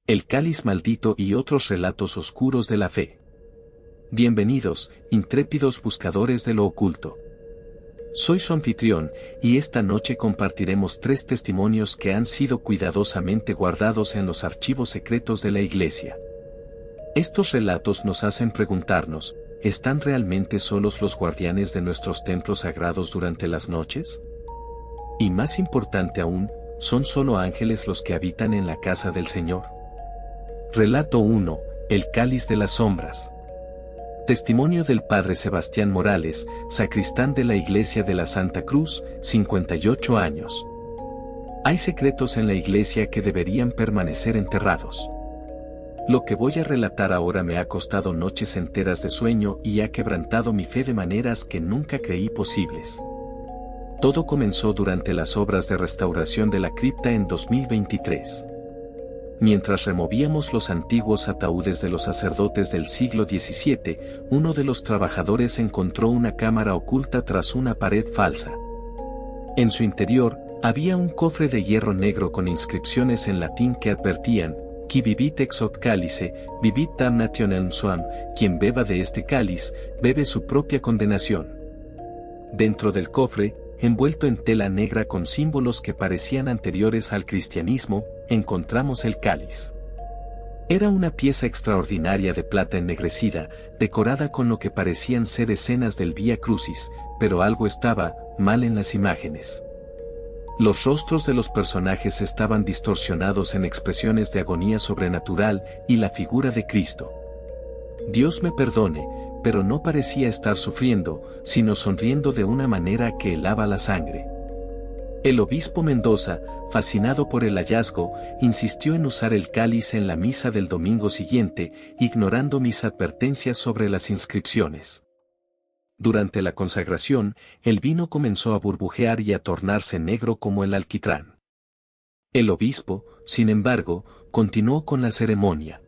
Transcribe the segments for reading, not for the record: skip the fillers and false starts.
El cáliz maldito y otros relatos oscuros de la fe. Bienvenidos, intrépidos buscadores de lo oculto. Soy su anfitrión, y esta noche compartiremos 3 testimonios que han sido cuidadosamente guardados en los archivos secretos de la Iglesia. Estos relatos nos hacen preguntarnos, ¿están realmente solos los guardianes de nuestros templos sagrados durante las noches? Y más importante aún, ¿son solo ángeles los que habitan en la casa del Señor? Relato 1. El cáliz de las sombras. Testimonio del Padre Sebastián Morales, sacristán de la Iglesia de la Santa Cruz, 58 años. Hay secretos en la Iglesia que deberían permanecer enterrados. Lo que voy a relatar ahora me ha costado noches enteras de sueño y ha quebrantado mi fe de maneras que nunca creí posibles. Todo comenzó durante las obras de restauración de la cripta en 2023. Mientras removíamos los antiguos ataúdes de los sacerdotes del siglo XVII, uno de los trabajadores encontró una cámara oculta tras una pared falsa. En su interior, había un cofre de hierro negro con inscripciones en latín que advertían, Qui vivit ex hoc cálice, vivit damnationem suam, quien beba de este cáliz, bebe su propia condenación. Dentro del cofre, envuelto en tela negra con símbolos que parecían anteriores al cristianismo, encontramos el cáliz. Era una pieza extraordinaria de plata ennegrecida, decorada con lo que parecían ser escenas del Vía Crucis, pero algo estaba mal en las imágenes. Los rostros de los personajes estaban distorsionados en expresiones de agonía sobrenatural y la figura de Cristo. Dios me perdone, pero no parecía estar sufriendo, sino sonriendo de una manera que helaba la sangre. El obispo Mendoza, fascinado por el hallazgo, insistió en usar el cáliz en la misa del domingo siguiente, ignorando mis advertencias sobre las inscripciones. Durante la consagración, el vino comenzó a burbujear y a tornarse negro como el alquitrán. El obispo, sin embargo, continuó con la ceremonia.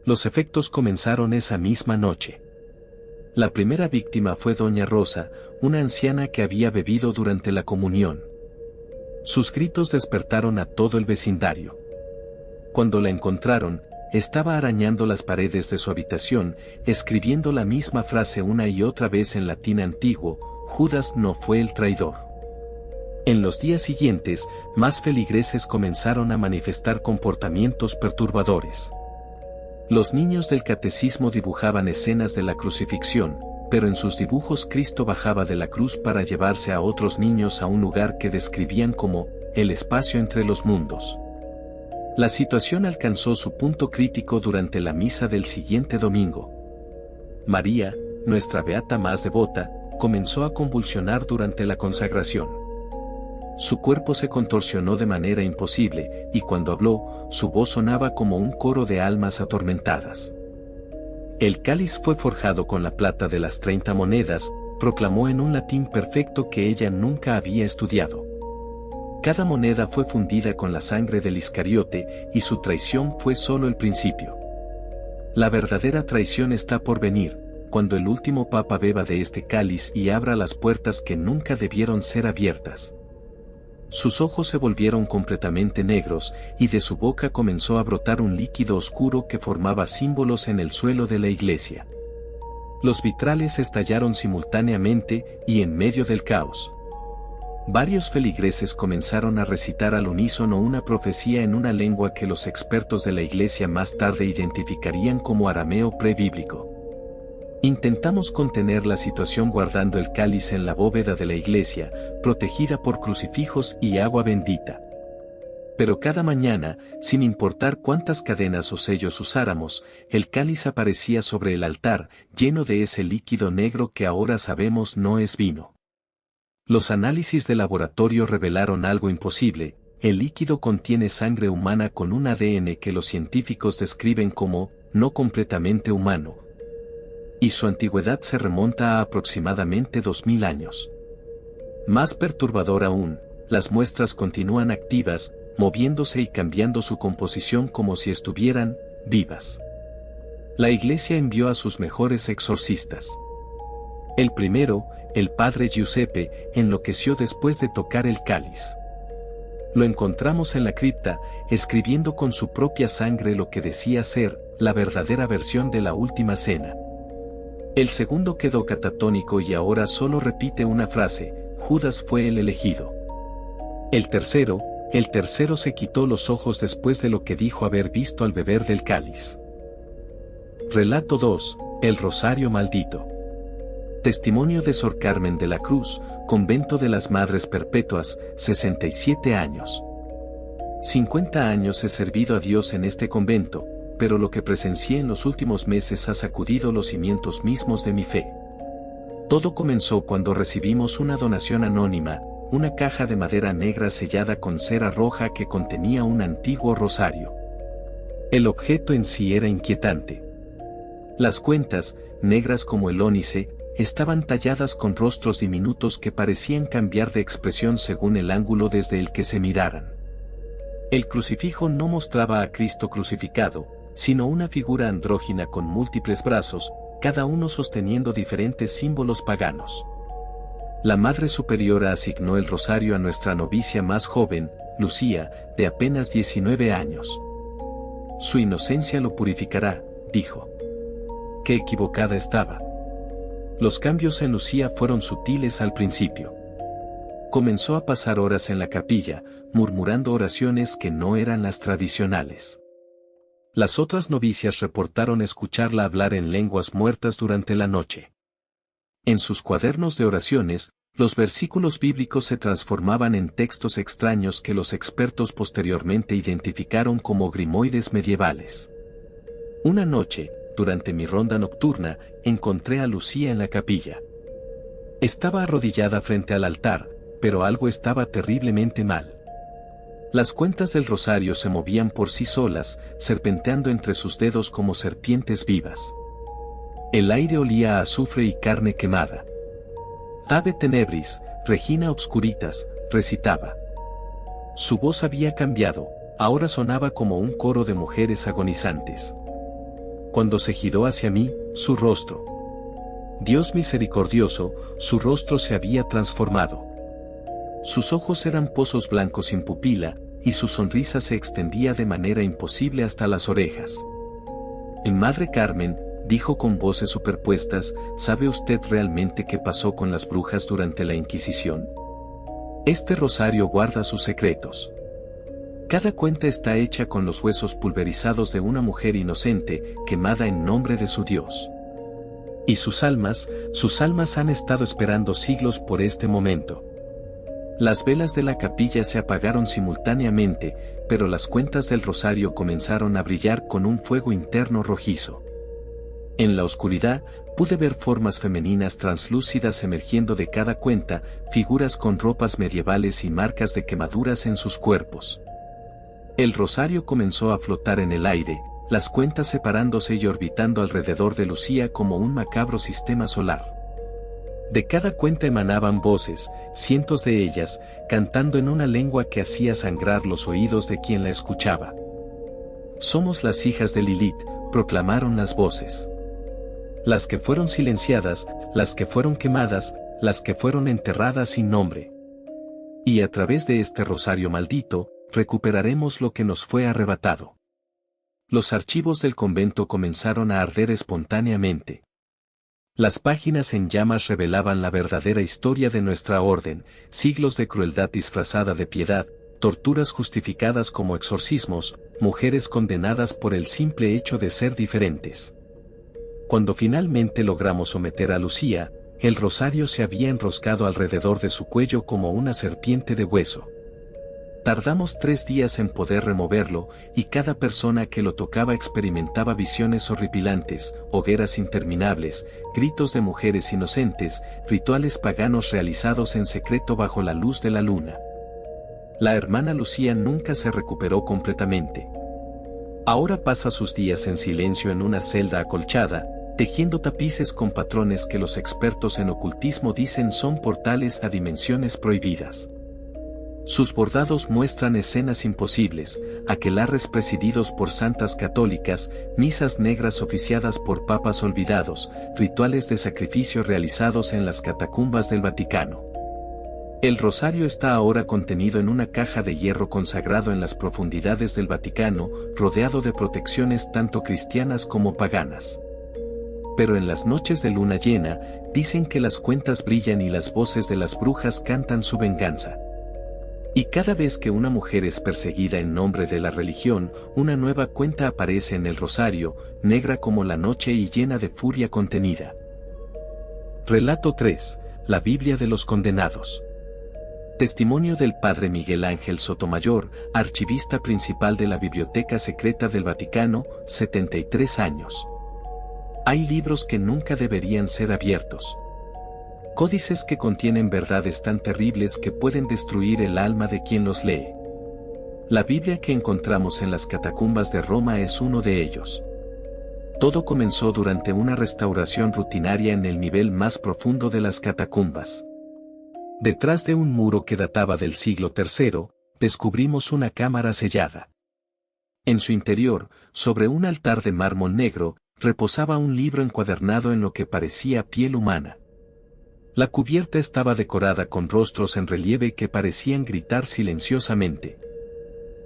Los efectos comenzaron esa misma noche. La primera víctima fue doña Rosa, una anciana que había bebido durante la comunión. Sus gritos despertaron a todo el vecindario. Cuando la encontraron, estaba arañando las paredes de su habitación, escribiendo la misma frase una y otra vez en latín antiguo, Judas no fue el traidor. En los días siguientes, más feligreses comenzaron a manifestar comportamientos perturbadores. Los niños del catecismo dibujaban escenas de la crucifixión, pero en sus dibujos Cristo bajaba de la cruz para llevarse a otros niños a un lugar que describían como el espacio entre los mundos. La situación alcanzó su punto crítico durante la misa del siguiente domingo. María, nuestra beata más devota, comenzó a convulsionar durante la consagración. Su cuerpo se contorsionó de manera imposible, y cuando habló, su voz sonaba como un coro de almas atormentadas. El cáliz fue forjado con la plata de las 30 monedas, proclamó en un latín perfecto que ella nunca había estudiado. Cada moneda fue fundida con la sangre del Iscariote, y su traición fue solo el principio. La verdadera traición está por venir, cuando el último papa beba de este cáliz y abra las puertas que nunca debieron ser abiertas. Sus ojos se volvieron completamente negros, y de su boca comenzó a brotar un líquido oscuro que formaba símbolos en el suelo de la iglesia. Los vitrales estallaron simultáneamente, y en medio del caos. Varios feligreses comenzaron a recitar al unísono una profecía en una lengua que los expertos de la iglesia más tarde identificarían como arameo prebíblico. Intentamos contener la situación guardando el cáliz en la bóveda de la iglesia, protegida por crucifijos y agua bendita. Pero cada mañana, sin importar cuántas cadenas o sellos usáramos, el cáliz aparecía sobre el altar, lleno de ese líquido negro que ahora sabemos no es vino. Los análisis de laboratorio revelaron algo imposible: el líquido contiene sangre humana con un ADN que los científicos describen como no completamente humano. Y su antigüedad se remonta a aproximadamente 2000 años. Más perturbador aún, las muestras continúan activas, moviéndose y cambiando su composición como si estuvieran vivas. La iglesia envió a sus mejores exorcistas. El primero, el padre Giuseppe, enloqueció después de tocar el cáliz. Lo encontramos en la cripta, escribiendo con su propia sangre lo que decía ser la verdadera versión de la última cena. El segundo quedó catatónico y ahora solo repite una frase: Judas fue el elegido. El tercero se quitó los ojos después de lo que dijo haber visto al beber del cáliz. Relato 2. El rosario maldito. Testimonio de Sor Carmen de la Cruz, Convento de las Madres Perpetuas, 67 años. 50 años he servido a Dios en este convento, pero lo que presencié en los últimos meses ha sacudido los cimientos mismos de mi fe. Todo comenzó cuando recibimos una donación anónima, una caja de madera negra sellada con cera roja que contenía un antiguo rosario. El objeto en sí era inquietante. Las cuentas, negras como el ónice, estaban talladas con rostros diminutos que parecían cambiar de expresión según el ángulo desde el que se miraran. El crucifijo no mostraba a Cristo crucificado, sino una figura andrógina con múltiples brazos, cada uno sosteniendo diferentes símbolos paganos. La Madre Superiora asignó el rosario a nuestra novicia más joven, Lucía, de apenas 19 años. Su inocencia lo purificará, dijo. Qué equivocada estaba. Los cambios en Lucía fueron sutiles al principio. Comenzó a pasar horas en la capilla, murmurando oraciones que no eran las tradicionales. Las otras novicias reportaron escucharla hablar en lenguas muertas durante la noche. En sus cuadernos de oraciones, los versículos bíblicos se transformaban en textos extraños que los expertos posteriormente identificaron como grimoides medievales. Una noche, durante mi ronda nocturna, encontré a Lucía en la capilla. Estaba arrodillada frente al altar, pero algo estaba terriblemente mal. Las cuentas del rosario se movían por sí solas, serpenteando entre sus dedos como serpientes vivas. El aire olía a azufre y carne quemada. Ave tenebris, regina obscuritas, recitaba. Su voz había cambiado, ahora sonaba como un coro de mujeres agonizantes. Cuando se giró hacia mí, su rostro. Dios misericordioso, su rostro se había transformado. Sus ojos eran pozos blancos sin pupila, y su sonrisa se extendía de manera imposible hasta las orejas. Madre Carmen, dijo con voces superpuestas, ¿sabe usted realmente qué pasó con las brujas durante la Inquisición? Este rosario guarda sus secretos. Cada cuenta está hecha con los huesos pulverizados de una mujer inocente, quemada en nombre de su Dios. Y sus almas han estado esperando siglos por este momento. Las velas de la capilla se apagaron simultáneamente, pero las cuentas del rosario comenzaron a brillar con un fuego interno rojizo. En la oscuridad, pude ver formas femeninas translúcidas emergiendo de cada cuenta, figuras con ropas medievales y marcas de quemaduras en sus cuerpos. El rosario comenzó a flotar en el aire, las cuentas separándose y orbitando alrededor de Lucía como un macabro sistema solar. De cada cuenta emanaban voces, cientos de ellas, cantando en una lengua que hacía sangrar los oídos de quien la escuchaba. Somos las hijas de Lilith, proclamaron las voces. Las que fueron silenciadas, las que fueron quemadas, las que fueron enterradas sin nombre. Y a través de este rosario maldito, recuperaremos lo que nos fue arrebatado. Los archivos del convento comenzaron a arder espontáneamente. Las páginas en llamas revelaban la verdadera historia de nuestra orden, siglos de crueldad disfrazada de piedad, torturas justificadas como exorcismos, mujeres condenadas por el simple hecho de ser diferentes. Cuando finalmente logramos someter a Lucía, el rosario se había enroscado alrededor de su cuello como una serpiente de hueso. Tardamos 3 días en poder removerlo, y cada persona que lo tocaba experimentaba visiones horripilantes, hogueras interminables, gritos de mujeres inocentes, rituales paganos realizados en secreto bajo la luz de la luna. La hermana Lucía nunca se recuperó completamente. Ahora pasa sus días en silencio en una celda acolchada, tejiendo tapices con patrones que los expertos en ocultismo dicen son portales a dimensiones prohibidas. Sus bordados muestran escenas imposibles, aquelarres presididos por santas católicas, misas negras oficiadas por papas olvidados, rituales de sacrificio realizados en las catacumbas del Vaticano. El rosario está ahora contenido en una caja de hierro consagrado en las profundidades del Vaticano, rodeado de protecciones tanto cristianas como paganas. Pero en las noches de luna llena, dicen que las cuentas brillan y las voces de las brujas cantan su venganza. Y cada vez que una mujer es perseguida en nombre de la religión, una nueva cuenta aparece en el rosario, negra como la noche y llena de furia contenida. Relato 3. La Biblia de los condenados. Testimonio del Padre Miguel Ángel Sotomayor, archivista principal de la Biblioteca Secreta del Vaticano, 73 años. Hay libros que nunca deberían ser abiertos. Códices que contienen verdades tan terribles que pueden destruir el alma de quien los lee. La Biblia que encontramos en las catacumbas de Roma es uno de ellos. Todo comenzó durante una restauración rutinaria en el nivel más profundo de las catacumbas. Detrás de un muro que databa del siglo III, descubrimos una cámara sellada. En su interior, sobre un altar de mármol negro, reposaba un libro encuadernado en lo que parecía piel humana. La cubierta estaba decorada con rostros en relieve que parecían gritar silenciosamente.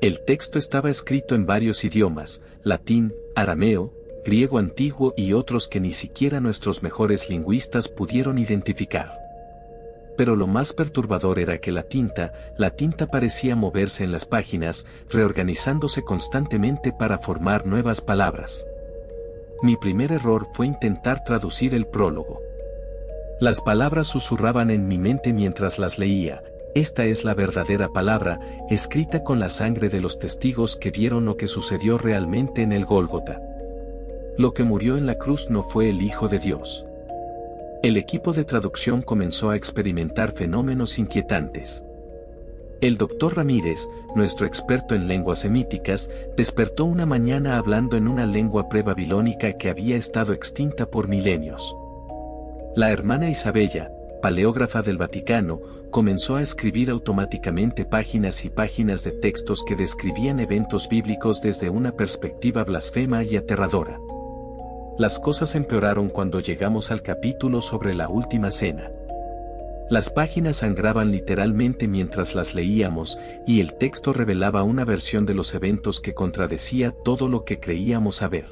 El texto estaba escrito en varios idiomas, latín, arameo, griego antiguo y otros que ni siquiera nuestros mejores lingüistas pudieron identificar. Pero lo más perturbador era que la tinta parecía moverse en las páginas, reorganizándose constantemente para formar nuevas palabras. Mi primer error fue intentar traducir el prólogo. Las palabras susurraban en mi mente mientras las leía. Esta es la verdadera palabra, escrita con la sangre de los testigos que vieron lo que sucedió realmente en el Gólgota. Lo que murió en la cruz no fue el Hijo de Dios. El equipo de traducción comenzó a experimentar fenómenos inquietantes. El doctor Ramírez, nuestro experto en lenguas semíticas, despertó una mañana hablando en una lengua prebabilónica que había estado extinta por milenios. La hermana Isabella, paleógrafa del Vaticano, comenzó a escribir automáticamente páginas y páginas de textos que describían eventos bíblicos desde una perspectiva blasfema y aterradora. Las cosas empeoraron cuando llegamos al capítulo sobre la última cena. Las páginas sangraban literalmente mientras las leíamos, y el texto revelaba una versión de los eventos que contradecía todo lo que creíamos saber.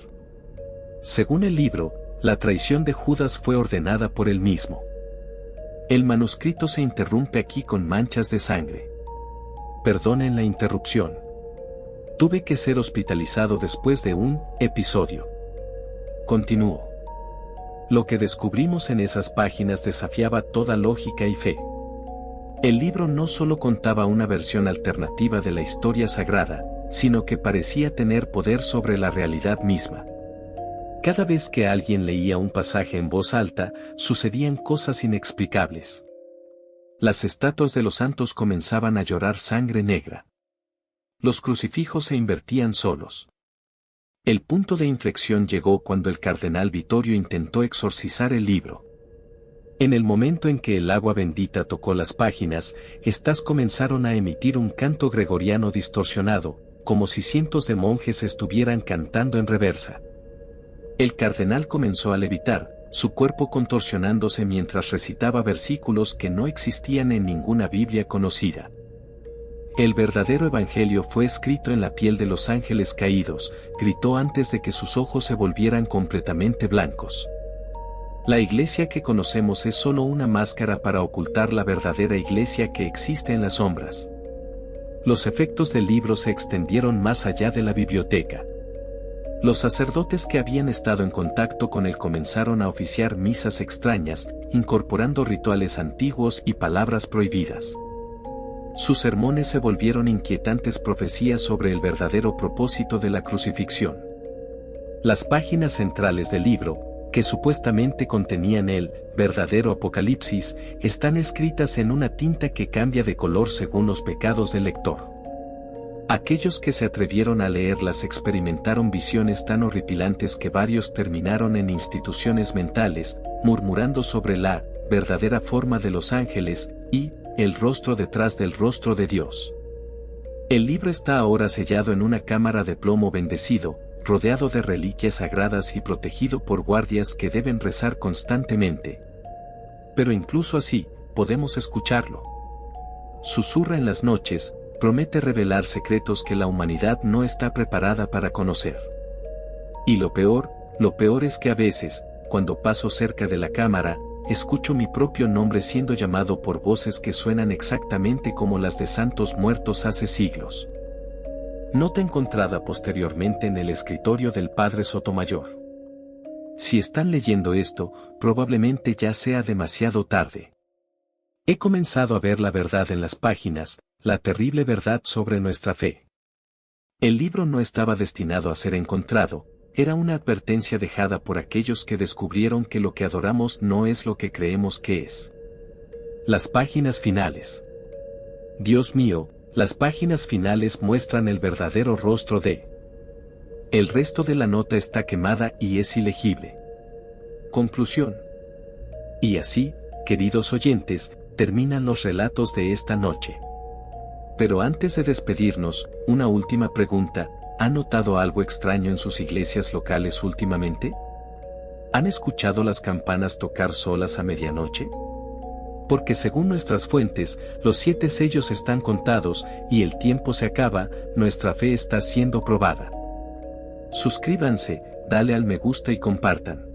Según el libro, la traición de Judas fue ordenada por él mismo. El manuscrito se interrumpe aquí con manchas de sangre. Perdonen la interrupción. Tuve que ser hospitalizado después de un episodio. Continuó. Lo que descubrimos en esas páginas desafiaba toda lógica y fe. El libro no solo contaba una versión alternativa de la historia sagrada, sino que parecía tener poder sobre la realidad misma. Cada vez que alguien leía un pasaje en voz alta, sucedían cosas inexplicables. Las estatuas de los santos comenzaban a llorar sangre negra. Los crucifijos se invertían solos. El punto de inflexión llegó cuando el cardenal Vittorio intentó exorcizar el libro. En el momento en que el agua bendita tocó las páginas, estas comenzaron a emitir un canto gregoriano distorsionado, como si cientos de monjes estuvieran cantando en reversa. El cardenal comenzó a levitar, su cuerpo contorsionándose mientras recitaba versículos que no existían en ninguna Biblia conocida. El verdadero evangelio fue escrito en la piel de los ángeles caídos, gritó antes de que sus ojos se volvieran completamente blancos. La iglesia que conocemos es solo una máscara para ocultar la verdadera iglesia que existe en las sombras. Los efectos del libro se extendieron más allá de la biblioteca. Los sacerdotes que habían estado en contacto con él comenzaron a oficiar misas extrañas, incorporando rituales antiguos y palabras prohibidas. Sus sermones se volvieron inquietantes profecías sobre el verdadero propósito de la crucifixión. Las páginas centrales del libro, que supuestamente contenían el verdadero Apocalipsis, están escritas en una tinta que cambia de color según los pecados del lector. Aquellos que se atrevieron a leerlas experimentaron visiones tan horripilantes que varios terminaron en instituciones mentales, murmurando sobre la verdadera forma de los ángeles y el rostro detrás del rostro de Dios. El libro está ahora sellado en una cámara de plomo bendecido, rodeado de reliquias sagradas y protegido por guardias que deben rezar constantemente. Pero incluso así, podemos escucharlo. susurra en las noches, promete revelar secretos que la humanidad no está preparada para conocer. Y lo peor es que a veces, cuando paso cerca de la cámara, escucho mi propio nombre siendo llamado por voces que suenan exactamente como las de santos muertos hace siglos. Nota encontrada posteriormente en el escritorio del padre Sotomayor. Si están leyendo esto, probablemente ya sea demasiado tarde. He comenzado a ver la verdad en las páginas, la terrible verdad sobre nuestra fe. El libro no estaba destinado a ser encontrado, era una advertencia dejada por aquellos que descubrieron que lo que adoramos no es lo que creemos que es. Las páginas finales. Dios mío, las páginas finales muestran el verdadero rostro de. El resto de la nota está quemada y es ilegible. Conclusión. Y así, queridos oyentes, terminan los relatos de esta noche. Pero antes de despedirnos, una última pregunta: ¿han notado algo extraño en sus iglesias locales últimamente? ¿Han escuchado las campanas tocar solas a medianoche? Porque según nuestras fuentes, los 7 sellos están contados y el tiempo se acaba, nuestra fe está siendo probada. Suscríbanse, dale al me gusta y compartan.